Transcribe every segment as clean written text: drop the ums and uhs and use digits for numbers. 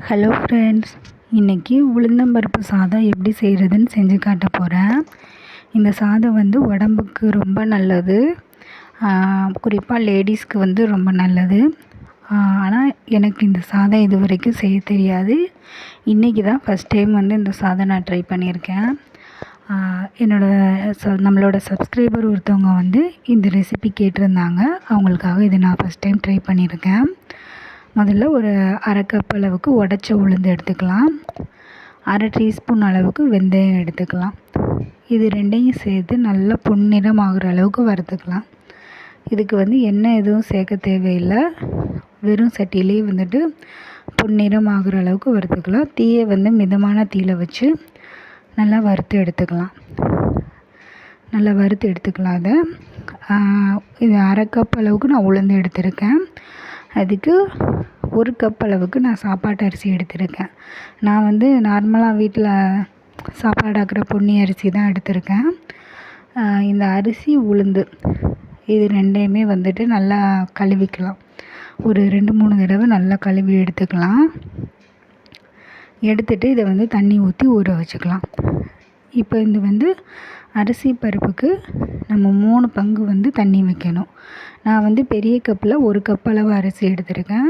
Hello friends, இன்றைக்கி உளுந்தம்பருப்பு சாதம் எப்படி செய்கிறதுன்னு செஞ்சு காட்ட போகிறேன். இந்த சாதம் உடம்புக்கு ரொம்ப நல்லது, குறிப்பாக லேடிஸ்க்கு ரொம்ப நல்லது. ஆனால் எனக்கு இந்த சாதம் இது வரைக்கும் செய்ய தெரியாது. இன்றைக்கி தான் ஃபஸ்ட் டைம் இந்த சாதம் நான் ட்ரை பண்ணியிருக்கேன். நம்மளோட சப்ஸ்கிரைபர் ஒருத்தவங்க இந்த ரெசிபி கேட்டிருந்தாங்க. அவங்களுக்காக இதை நான் ஃபஸ்ட் டைம் ட்ரை பண்ணியிருக்கேன். முதல்ல ஒரு அரை கப் அளவுக்கு உடச்ச உளுந்து எடுத்துக்கலாம். அரை டீஸ்பூன் அளவுக்கு வெந்தயம் எடுத்துக்கலாம். இது ரெண்டையும் சேர்த்து நல்லா பொன்னிறம் ஆகிற அளவுக்கு வறுத்துக்கலாம். இதுக்கு எண்ணெய் எதுவும் சேர்க்க தேவையில்லை. வெறும் சட்டியிலே பொன்னிறம் ஆகிற அளவுக்கு வறுத்துக்கலாம். தீயை மிதமான தீயில் வச்சு நல்லா வறுத்து எடுத்துக்கலாம். அதை இது அரை கப் அளவுக்கு நான் உளுந்து எடுத்திருக்கேன். அதுக்கு ஒரு கப் அளவுக்கு நான் சாப்பாட்டு அரிசி எடுத்திருக்கேன். நான் நார்மலாக வீட்டில் சாப்பாடு ஆக்குற பொன்னி அரிசி தான் எடுத்திருக்கேன். இந்த அரிசி உளுந்து இது ரெண்டையுமே நல்லா கழுவிக்கலாம். ஒரு 2-3 தடவை நல்லா கழுவி எடுத்துக்கலாம். எடுத்துகிட்டு இதை தண்ணி ஊற்றி ஊற வச்சுக்கலாம். இப்போ இது அரிசி பருப்புக்கு நம்ம 3 பங்கு தண்ணி வைக்கணும். நான் பெரிய கப்பில் 1 கப் அளவு அரிசி எடுத்திருக்கேன்.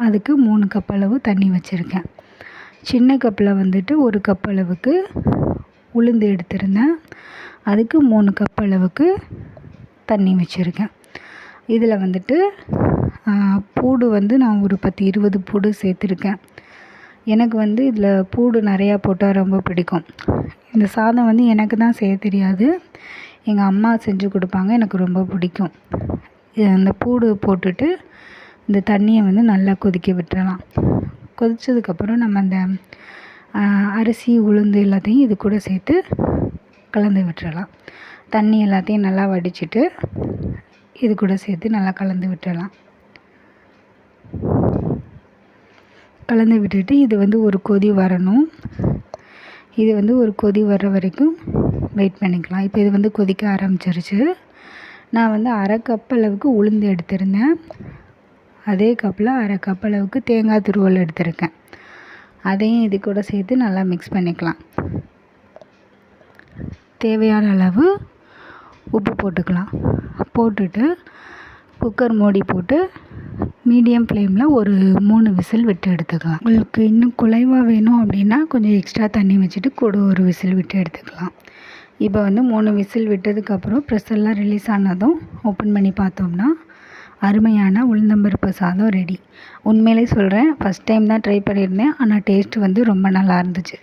அதுக்கு 3 கப் அளவு தண்ணி வச்சுருக்கேன். சின்ன கப்பில் 1 கப் அளவுக்கு உளுந்து எடுத்திருந்தேன். அதுக்கு 3 கப் அளவுக்கு தண்ணி வச்சுருக்கேன். இதில் பூடு நான் ஒரு 10-20 பூடு சேர்த்துருக்கேன். எனக்கு இதில் பூடு நிறையா போட்டால் ரொம்ப பிடிக்கும். இந்த சாதம் எனக்கு தான் செய்ய தெரியாது. எங்கள் அம்மா செஞ்சு கொடுப்பாங்க, எனக்கு ரொம்ப பிடிக்கும். அந்த பூடு போட்டுட்டு இந்த தண்ணியை நல்லா கொதிக்க விட்டுறலாம். கொதித்ததுக்கப்புறம் நம்ம அந்த அரிசி உளுந்து எல்லாத்தையும் இது கூட சேர்த்து கலந்து விட்டுறலாம். தண்ணி எல்லாத்தையும் நல்லா வடிச்சிட்டு இது கூட சேர்த்து நல்லா கலந்து விட்டுறலாம். கலந்து விட்டுட்டு இது ஒரு கொதி வரணும். இது ஒரு கொதி வர்ற வரைக்கும் வெயிட் பண்ணிக்கலாம். இப்போ இது கொதிக்க ஆரம்பிச்சிருச்சு. நான் அரை கப் அளவுக்கு உளுந்து எடுத்திருந்தேன். அதே கப்பில் அரை கப் அளவுக்கு தேங்காய் துருவல் எடுத்திருக்கேன். அதையும் இது கூட சேர்த்து நல்லா மிக்ஸ் பண்ணிக்கலாம். தேவையான அளவு உப்பு போட்டுக்கலாம். போட்டுட்டு குக்கர் மூடி போட்டு மீடியம் ஃப்ளேமில் ஒரு 3 விசில் விட்டு எடுத்துக்கலாம். உங்களுக்கு இன்னும் குலைவாக வேணும் அப்படின்னா கொஞ்சம் எக்ஸ்ட்ரா தண்ணி வச்சுட்டு கூட ஒரு விசில் விட்டு எடுத்துக்கலாம். இப்போ 3 விசில் விட்டதுக்கப்புறம் ப்ரெஷர்லாம் ரிலீஸ் ஆனதும் ஓப்பன் பண்ணி பார்த்தோம்னா அருமையான உளுந்தம்பருப்பு சாதம் ரெடி. உண்மையிலே சொல்கிறேன், ஃபஸ்ட் டைம் தான் ட்ரை பண்ணியிருந்தேன். ஆனால் டேஸ்ட்டு ரொம்ப நல்லா இருந்துச்சு.